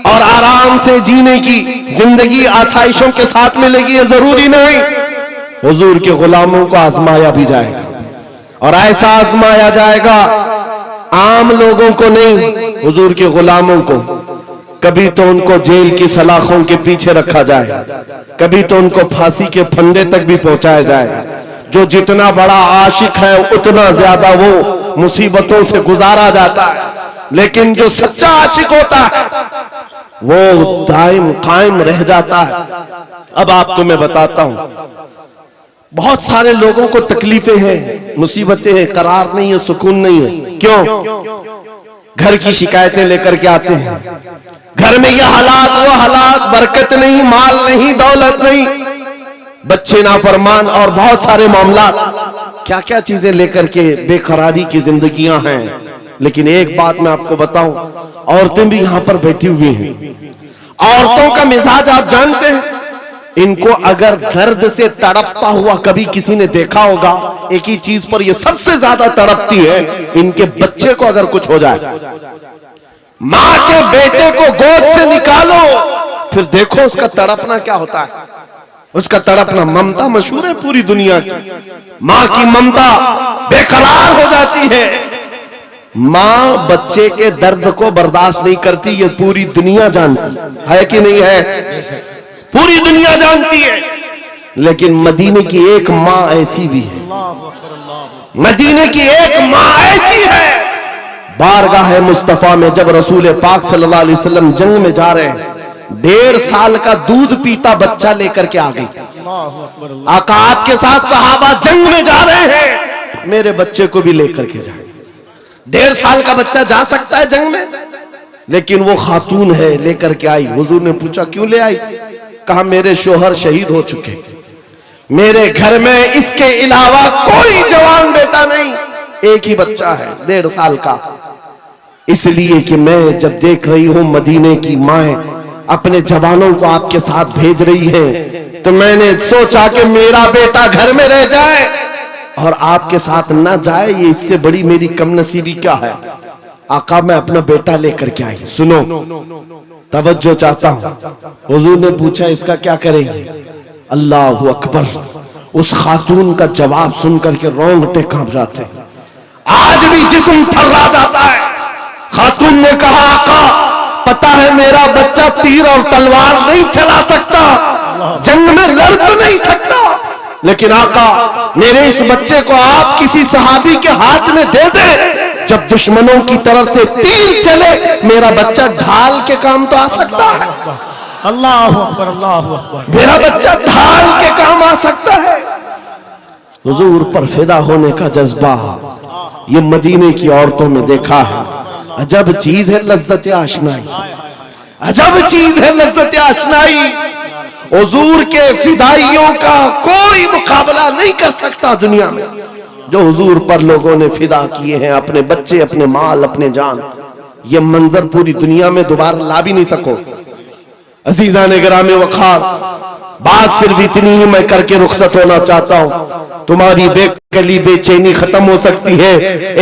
और आराम से जीने की जिंदगी आसाइशों के साथ मिलेगी, ये जरूरी नहीं। हुजूर के गुलामों को आजमाया भी जाएगा और ऐसा आजमाया जाएगा आम लोगों को नहीं, हुजूर के गुलामों को। कभी तो उनको जेल की सलाखों के पीछे रखा जाए, कभी तो उनको फांसी के फंदे तक भी पहुंचाया जाएगा। जो जितना बड़ा आशिक है उतना ज्यादा वो मुसीबतों से गुजारा जाता है, लेकिन जो सच्चा आशिक होता है वो दायम कायम रह जाता है। अब आपको मैं बताता हूं, बहुत सारे लोगों को तकलीफें हैं, मुसीबतें हैं, करार नहीं है, सुकून नहीं है। क्यों? घर की शिकायतें लेकर के आते हैं, घर में ये हालात वो हालात, बरकत नहीं, माल नहीं, दौलत नहीं, बच्चे नाफरमान और बहुत सारे मामला, क्या क्या चीजें लेकर के बेकरारी की जिंदगियां हैं। लेकिन एक बात मैं आपको बताऊं, औरतें भी यहां पर बैठी हुई हैं। औरतों का मिजाज आप जानते हैं, इनको अगर दर्द से तड़पता हुआ कभी किसी ने देखा होगा, एक ही चीज पर ये सबसे ज्यादा तड़पती है, इनके बच्चे को अगर कुछ हो जाए। माँ के बेटे को गोद से निकालो, फिर देखो उसका तड़पना क्या होता है। उसका तड़पना, ममता मशहूर है पूरी दुनिया की, माँ की ममता बेकरार हो जाती है। माँ बच्चे के दर्द को बर्दाश्त नहीं करती, ये पूरी दुनिया जानती है कि नहीं है? पूरी दुनिया जानती है। लेकिन मदीने की एक माँ ऐसी भी है, मदीने की एक माँ ऐसी है, बारगाह मुस्तफा में जब रसूल पाक सल्लल्लाहु अलैहि वसल्लम जंग में जा रहे हैं, 1.5 साल का दूध पीता बच्चा लेकर के आ गई। आका आपके साथ सहाबा जंग में जा रहे हैं, मेरे बच्चे को भी लेकर के जाए। 1.5 साल का बच्चा जा सकता है जंग में? लेकिन वो खातून है, लेकर के आई। हुजूर ने पूछा क्यों ले आई? कहा मेरे शोहर शहीद हो चुके, मेरे घर में इसके अलावा कोई जवान बेटा नहीं, एक ही बच्चा है 1.5 साल का। इसलिए कि मैं जब देख रही हूं मदीने की माएं अपने जवानों को आपके साथ भेज रही है, तो मैंने सोचा कि मेरा बेटा घर में रह जाए और आपके साथ ना जाए, ये इससे बड़ी मेरी कमनसीबी क्या है। आका मैं अपना बेटा लेकर के आई। सुनो, तवज्जो चाहता हूं। हुजूर ने पूछा इसका क्या करेंगे? अल्लाह अकबर। उस खातून का जवाब सुनकर के रोंगटे कांप जाते, आज भी जिस्म थर्रा जाता है। खातून ने कहा आका पता है मेरा बच्चा तीर और तलवार नहीं चला सकता, जंग में लड़ तो नहीं सकता, लेकिन आका मेरे इस बच्चे को आप किसी सहाबी के हाथ में दे दें, जब दुश्मनों की तरफ से तीर चले मेरा बच्चा ढाल के काम तो आ सकता है। अल्लाह अकबर, अल्लाह अकबर। मेरा बच्चा ढाल के काम आ सकता है। हुजूर पर फिदा होने का जज्बा ये मदीने की औरतों में देखा है। अजब चीज है लज्जत आशनाई, अजब चीज है लज्जत आशनाई। हुजूर के फिदाइयों का कोई मुकाबला नहीं कर सकता दुनिया में। जो हुजूर पर लोगों ने फिदा किए हैं, अपने बच्चे, अपने माल, अपने जान, ये मंजर पूरी दुनिया में दोबारा ला भी नहीं सको। अजीजा ने गिरामे वखार, बात सिर्फ इतनी ही मैं करके रुखसत होना चाहता हूं। तुम्हारी बेकली बेचैनी खत्म हो सकती है।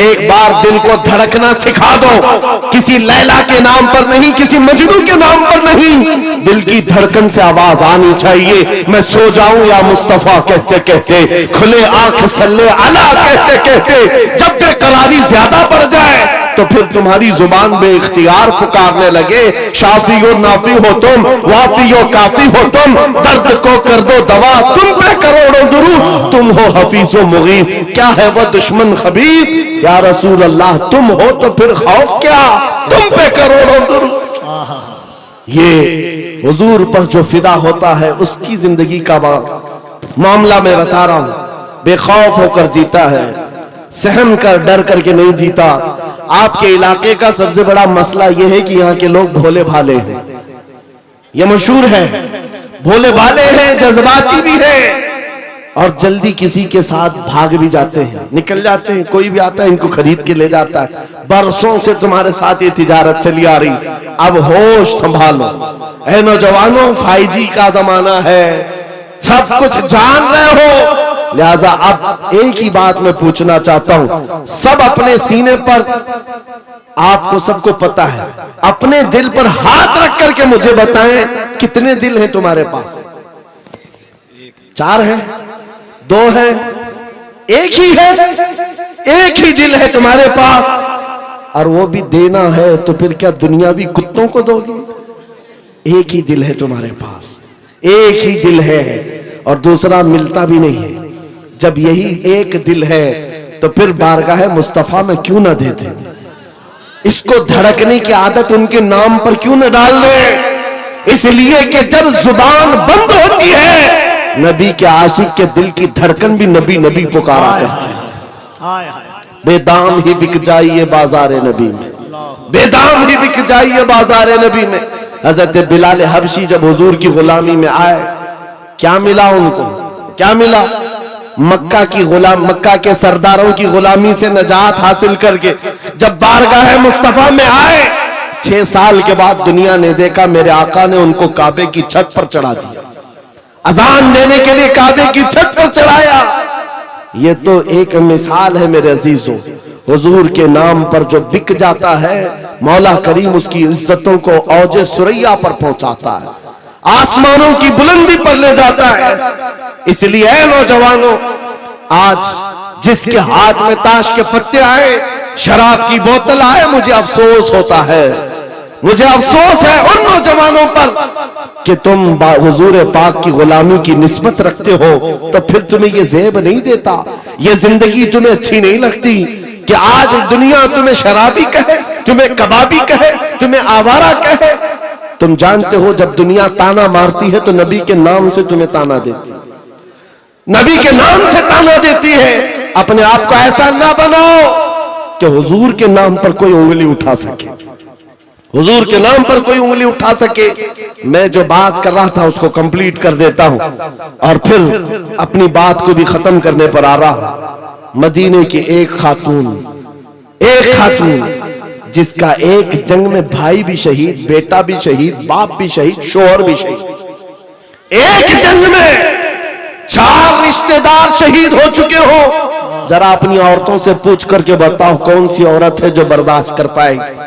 एक बार दिल को धड़कना सिखा दो, किसी लैला के नाम पर नहीं, किसी मजनू के नाम पर नहीं, दिल की धड़कन से आवाज आनी चाहिए। मैं सो जाऊं या मुस्तफा कहते कहते, खुले आंख सल्ले अला कहते कहते, जब बेकरारी ज्यादा बढ़ जाए तो फिर तुम्हारी जुबान बेइख्तियार पुकारने लगे, शाफी हो नाफी हो तुम, वाफी हो काफी हो तुम, दर्द को कर दो दवा, तुम पे करोड़ों दुरूद, तुम हो हफीज व मुगीस, क्या है वह दुश्मन खबीस, या रसूल अल्लाह तुम हो तो फिर खौफ क्या, तुम पे करोड़ों दुरूद। ये हुजूर पर जो फिदा होता है उसकी जिंदगी का मामला मैं बता रहा हूं। बेखौफ होकर जीता है, सहम कर डर करके नहीं जीता। आपके इलाके का सबसे बड़ा मसला यह है कि यहाँ के लोग भोले भाले हैं, यह मशहूर है। भोले भाले हैं, जज्बाती भी हैं, और जल्दी किसी के साथ भाग भी जाते हैं, निकल जाते हैं। कोई भी आता है इनको खरीद के ले जाता है। बरसों से तुम्हारे साथ ये तिजारत चली आ रही, अब होश संभालो। ऐ नौजवानों, 5G का जमाना है, सब कुछ जान रहे हो, लिहाजा अब एक ही बात मैं पूछना चाहता हूं। सब अपने सीने पर, आपको सबको पता है, अपने दिल पर हाथ रख करके मुझे बताएं कितने दिल हैं तुम्हारे पास? 4 है, 2 है, एक ही है? एक ही दिल है तुम्हारे पास, और वो भी देना है तो फिर क्या दुनियावी कुत्तों को दोगे? एक ही दिल है तुम्हारे पास, एक ही दिल है, और दूसरा मिलता भी नहीं है। जब यही एक दिल है तो फिर बारगाह मुस्तफा में क्यों ना दे दें? इसको धड़कने की आदत उनके नाम पर क्यों न डाल दें? इसलिए कि जब जुबान बंद होती है, नबी के आशिक के दिल की धड़कन भी नबी नबी पुकारा करती है। बेदाम ही बिक जाइए बाजारे नबी में, बेदाम ही बिक जाइए बाजारे नबी में। हजरत बिलाल हबशी जब हुजूर की गुलामी में आए, क्या मिला उनको? क्या मिला? मक्का की गुलाम, मक्का के सरदारों की गुलामी से नजात हासिल करके जब बारगाह मुस्तफा में आए, 6 साल के बाद दुनिया ने देखा मेरे आका ने उनको काबे की छत पर चढ़ा दिया, अजान देने के लिए काबे की छत पर चढ़ाया। ये तो एक मिसाल है मेरे अजीजों। हुजूर के नाम पर जो बिक जाता है, मौला करीम उसकी इज्जतों को औजे सुरैया पर पहुंचाता है, आसमानों की बुलंदी पर ले जाता है। इसलिए ऐ नौजवानों, आज जिसके हाथ में ताश के पत्ते आए, शराब की बोतल आए, मुझे अफसोस होता है, मुझे अफसोस है उन नौजवानों पर कि तुम हुजूर पाक की गुलामी की निस्बत रखते हो, तो फिर तुम्हें ये ज़ेब नहीं देता, ये जिंदगी तुम्हें अच्छी नहीं लगती कि आज दुनिया तुम्हें शराबी कहे, तुम्हें कबाबी कहे, तुम्हें आवारा कहे। तुम जानते हो जब दुनिया ताना मारती है तो नबी के नाम से तुम्हें ताना देती है, नबी के नाम से ताना देती है। अपने आप को ऐसा ना बनाओ कि हुजूर के नाम पर कोई उंगली उठा सके, हुजूर के नाम पर कोई उंगली उठा सके। मैं जो बात कर रहा था उसको कंप्लीट कर देता हूं और फिर अपनी बात को भी खत्म करने पर आ रहा हूं। मदीने की एक खातून जिसका एक जंग में भाई भी शहीद, बेटा भी शहीद, बाप भी शहीद, शोहर भी शहीद, एक जंग में 4 रिश्तेदार शहीद हो चुके हो। जरा अपनी औरतों से पूछ करके बताओ कौन सी औरत है जो बर्दाश्त कर पाएगी?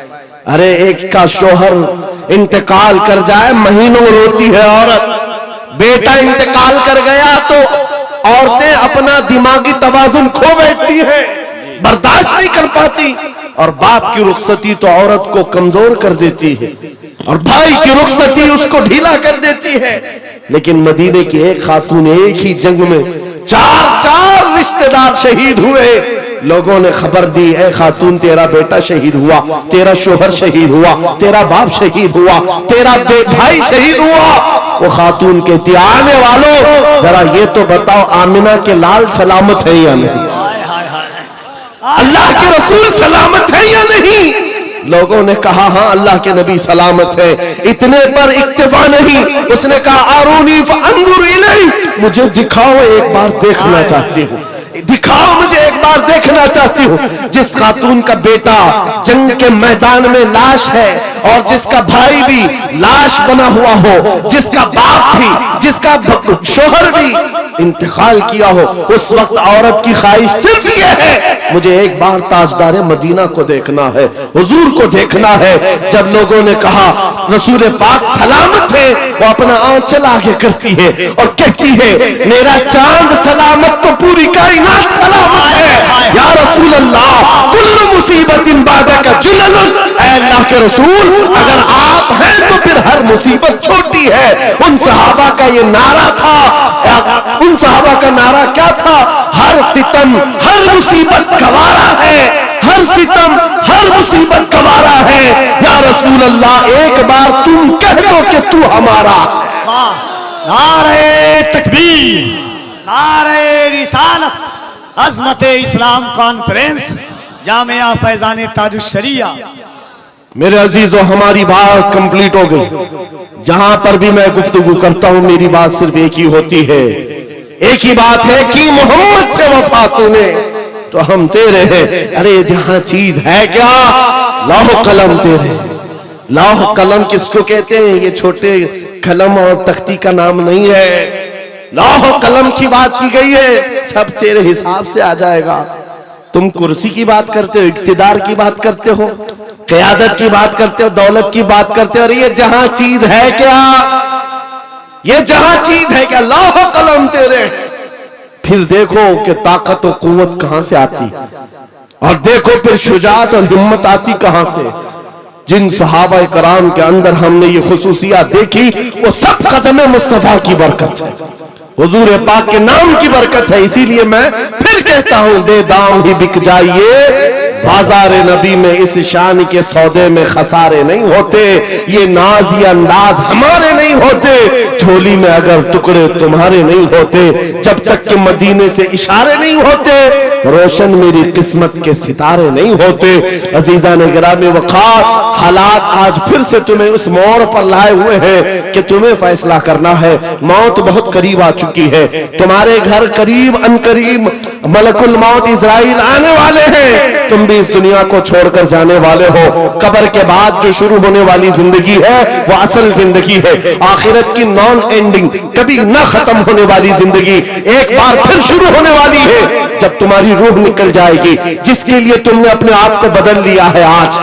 अरे एक का शोहर इंतकाल कर जाए, महीनों रोती है औरत। बेटा इंतकाल कर गया तो औरतें अपना दिमागी तवाजुन खो बैठती हैं, बर्दाश्त नहीं कर पाती। और बाप की रुखसती तो औरत को कमजोर कर देती है, और भाई की रुखसती उसको ढीला कर देती है। लेकिन मदीने की एक खातून एक ही जंग में चार रिश्तेदार शहीद हुए। लोगों ने खबर दी, ए खातून तेरा बेटा शहीद हुआ, तेरा शोहर शहीद हुआ, तेरा बाप शहीद हुआ, तेरा भाई शहीद हुआ। वो खातून कहती, आने वालों जरा ये तो बताओ आमिना के लाल सलामत है या नहीं, अल्लाह के रसूल सलामत है या नहीं। लोगों ने कहा हाँ अल्लाह के नबी सलामत है। इतने पर इक्तिफा नहीं, उसने कहा आरूनी फअंजुर इलैहि, मुझे दिखाओ एक बार देखना चाहती हूँ, दिखाओ मुझे एक बार देखना चाहती हूँ। जिस खातून का बेटा जंग के मैदान में लाश है और जिसका भाई भी लाश बना हुआ हो, जिसका बाप भी, जिसका शोहर भी इंतकाल किया हो, उस वक्त औरत की ख्वाहिश सिर्फ ये है मुझे एक बार ताजदार मदीना को देखना है, हुजूर को देखना है। जब लोगों ने कहा रसूल पाक सलामत है, वो अपना आंचल आगे करती है और कहती है मेरा चांद सलामत तो पूरी कायनात सलामत है। या रसूल अल्लाह कुल्लु मुसीबतिन बादका जुललुन, ऐ अल्लाह के रसूल अगर आप हैं तो फिर हर मुसीबत छोटी है। उन सहाबा का ये नारा था, उन सहाबा का नारा क्या था, हर सितम हर मुसीबत गवारा है, हर सितम हर मुसीबत गवारा है। या रसूल अल्लाह एक बार तुम कह दो कि तू हमारा। नारे तकबीर, नारे रिसालत, अज़मत इस्लाम कॉन्फ्रेंस, जामिया फैजान ताजुश्शरिया। मेरे अजीजों, हमारी बात कंप्लीट हो गई। जहां पर भी मैं गुफ्तगू करता हूं मेरी बात सिर्फ एक ही होती है, एक ही बात है कि मोहम्मद से वफा तूने तो हम तेरे हैं। अरे जहां चीज है क्या, लौह कलम तेरे। लौह कलम किसको कहते हैं? ये छोटे कलम और तख्ती का नाम नहीं है, लौह कलम की बात की गई है। सब तेरे हिसाब से आ जाएगा। तुम कुर्सी की बात करते हो, इक्तिदार की बात करते हो, क़यादत की बात करते हो, दौलत की बात करते हो। और ये जहां चीज है क्या, ये जहां चीज है क्या, लौह कलम तेरे। फिर देखो कि ताकत और कुव्वत कहां से आती, और देखो फिर शुजाअत और हिम्मत आती कहां से। जिन सहाबा कराम के अंदर हमने ये खुसूसियात देखी, वो सब कदम मुस्तफा की बरकत है, हुजूर पाक के नाम की बरकत है। इसीलिए मैं फिर कहता हूं बेदाम ही बिक जाइए बाजार नबी में, इस शान के सौदे में खसारे नहीं होते। ये नाज ये अंदाज हमारे नहीं होते, झोली में अगर टुकड़े तुम्हारे नहीं होते। जब तक कि मदीने से इशारे नहीं होते, रोशन मेरी किस्मत के सितारे नहीं होते। अजीजा ने गिरामी वक़ार, हालात आज फिर से तुम्हें उस मोड़ पर लाए हुए हैं कि तुम्हें फैसला करना है। मौत बहुत करीब आ चुकी है, तुम्हारे घर करीब अनकरीब मलकुल मौत इज़राइल आने वाले हैं। तुम भी इस दुनिया को छोड़कर जाने वाले हो। कब्र के बाद जो शुरू होने वाली जिंदगी है वो असल जिंदगी है, आखिरत की नॉन एंडिंग, कभी ना खत्म होने वाली जिंदगी एक बार फिर शुरू होने वाली है, जब तुम्हारी रूह निकल जाएगी। जिसके लिए तुमने अपने आप को बदल लिया है, आज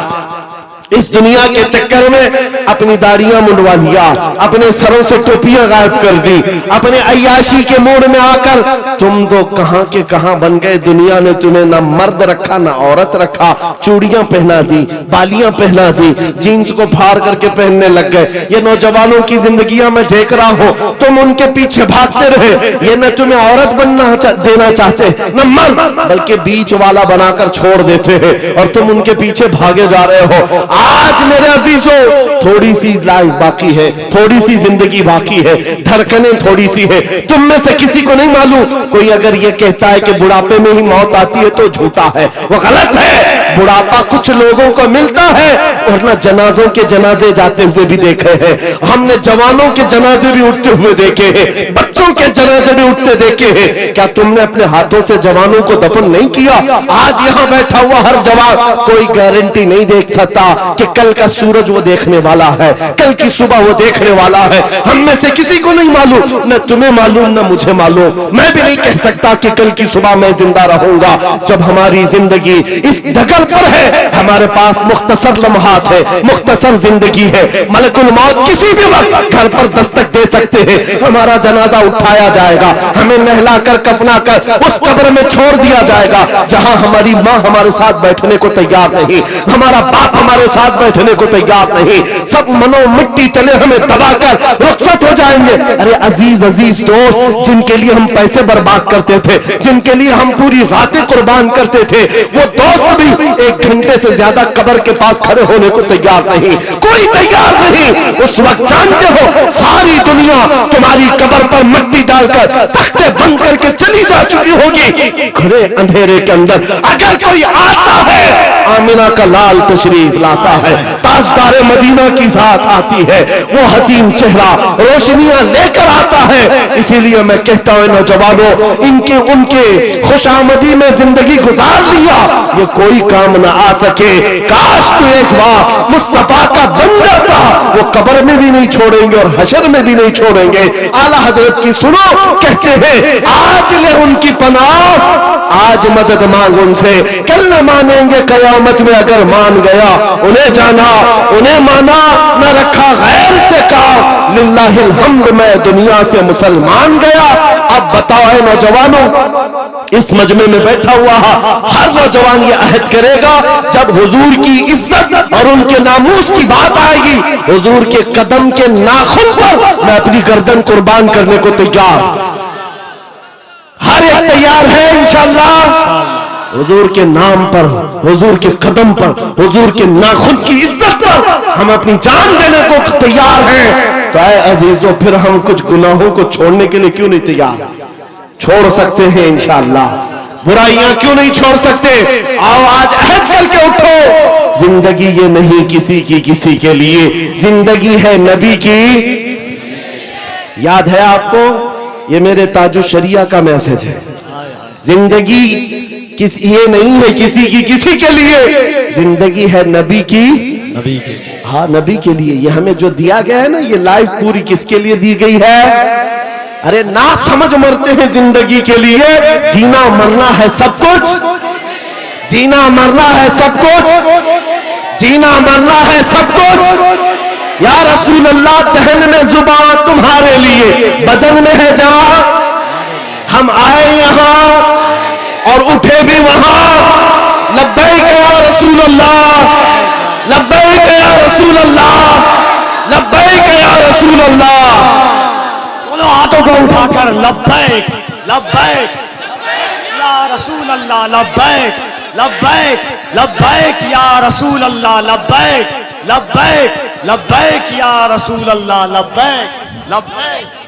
इस दुनिया के चक्कर में अपनी दाढ़ियां मुंडवा लिया, अपने सरों से टोपियां गायब कर दी, अपने अय्याशी के मूड में आकर तुम तो कहां के कहां बन गए। दुनिया ने तुम्हें ना मर्द रखा ना औरत रखा, चूड़ियां पहना दी, बालियां पहना दी, जीन्स को फाड़ करके पहनने लग गए। ये नौजवानों की जिंदगियां में देख रहा हो, तुम उनके पीछे भागते रहे। ये न तुम्हें औरत बनना देना चाहते न मर्द, बल्कि बीच वाला बनाकर छोड़ देते हैं और तुम उनके पीछे भागे जा रहे हो। आज मेरे अजीजों, थोड़ी सी लाइफ बाकी है, थोड़ी सी जिंदगी बाकी है, धड़कनें थोड़ी सी है। तुम में से किसी को नहीं मालूम, कोई अगर ये कहता है कि बुढ़ापे में ही मौत आती है तो झूठा है, वो गलत है। बुढ़ापा कुछ लोगों को मिलता है, और ना जनाजों के जनाजे जाते हुए भी देखे हैं हमने, जवानों के जनाजे भी उठते हुए देखे हैं, बच्चों के जनाजे भी उठते देखे हैं। क्या तुमने अपने हाथों से जवानों को दफन नहीं किया? आज यहाँ बैठा हुआ हर जवान कोई गारंटी नहीं देख सकता कि कल का सूरज वो देखने वाला है, कल की सुबह वो देखने वाला है। हम में से किसी को नहीं मालूम, न तुम्हें मालूम न मुझे मालूम। मैं भी नहीं कह सकता कि कल की सुबह मैं जिंदा रहूंगा। जब हमारी जिंदगी इस डगर पर है, हमारे पास मुख्तसर लम्हात है, मुख्तसर जिंदगी है। मलकुल मौत किसी भी वक्त घर पर दस्तक दे सकते हैं, हमारा जनाजा उठाया जाएगा, हमें नहलाकर कफनाकर उस कब्र में छोड़ दिया जाएगा जहां हमारी माँ हमारे साथ बैठने को तैयार नहीं, हमारा बाप हमारे साथ बैठने को तैयार नहीं, सब मनो मिट्टी तले हमें दबाकर रुखसत हो जाएंगे। अरे अजीज अजीज दोस्त, जिनके लिए हम पैसे बर्बाद करते थे, जिनके लिए हम पूरी रातें कुर्बान करते थे, वो दोस्त भी 1 घंटे से ज्यादा कब्र के पास खड़े होने को तैयार नहीं, कोई तैयार नहीं। उस वक्त जानते हो सारी दुनिया तुम्हारी कब्र पर मिट्टी डालकर तख्ते बंद करके चली जा चुकी होगी। घरे अंधेरे के अंदर अगर कोई आता है, आमिना का लाल तशरीफ लाता है, ताजदार मदीना की जात आती है, वो हसीन चेहरा रोशनियां लेकर आता है। इसीलिए मैं कहता हूं नौजवानों, इनके उनके खुशामदी में जिंदगी गुजार लिया, ये कोई काम ना आ सके। काश तू एक बार मुस्तफा का बन जाता, वो कब्र में भी नहीं छोड़ेंगे और हशर में भी नहीं छोड़ेंगे। आला हजरत की सुनो, कहते हैं आज ले उनकी पनाह, आज मदद मांग उनसे, कल न मानेंगे कयामत में अगर मान गया। उन्हें जाना उन्हें माना, न रखा गैर से काम, लिल्लाहिल हम्द मैं दुनिया से मुसलमान गया। अब बताओ है नौजवानों, इस मजमे में बैठा हुआ हर नौजवान ये अहद करेगा, जब हुजूर की इज्जत और उनके नामूस की बात आएगी, हुजूर के कदम के नाखून पर मैं अपनी गर्दन कुर्बान करने को तैयार। हर एक तैयार है इंशाअल्लाह। हुजूर के नाम पर, हुजूर के कदम पर, हुजूर के नाखून की इज्जत पर हम अपनी जान देने को तैयार हैं। तो ऐ अजीजों, फिर हम कुछ गुनाहों को छोड़ने के लिए क्यों नहीं तैयार? छोड़ सकते हैं इंशाअल्लाह। बुराइयां क्यों नहीं छोड़ सकते? आओ आज अहद करके उठो। जिंदगी ये नहीं किसी की किसी के लिए, जिंदगी है नबी की। याद है आपको, ये मेरे ताजुश शरिया का मैसेज है। जिंदगी ये नहीं है किसी की किसी के लिए, जिंदगी है नबी की, नबी के। हाँ, नबी के लिए। ये हमें जो दिया गया है ना, ये लाइफ पूरी किसके लिए दी गई है? अरे ना समझ मरते हैं जिंदगी के लिए। जीना मरना है सब कुछ, जीना मरना है सब कुछ, जीना मरना है सब कुछ। या रसूल अल्लाह, दहन में जुबान तुम्हारे लिए, बदन में है जान। हम आए यहाँ और उठे भी वहां। लब्बैक या रसूल अल्लाह, लब्बैक या रसूल अल्लाह, लब्बैक या रसूल अल्लाह। दोनों हाथों को उठाकर लब्बैक लब्बैक या रसूल अल्लाह, लब्बैक लब्बैक लब्बैक या रसूल अल्लाह, लब्बैक लब्बैक लब्बैक या रसूल अल्लाह, लब्बैक लब्बैक।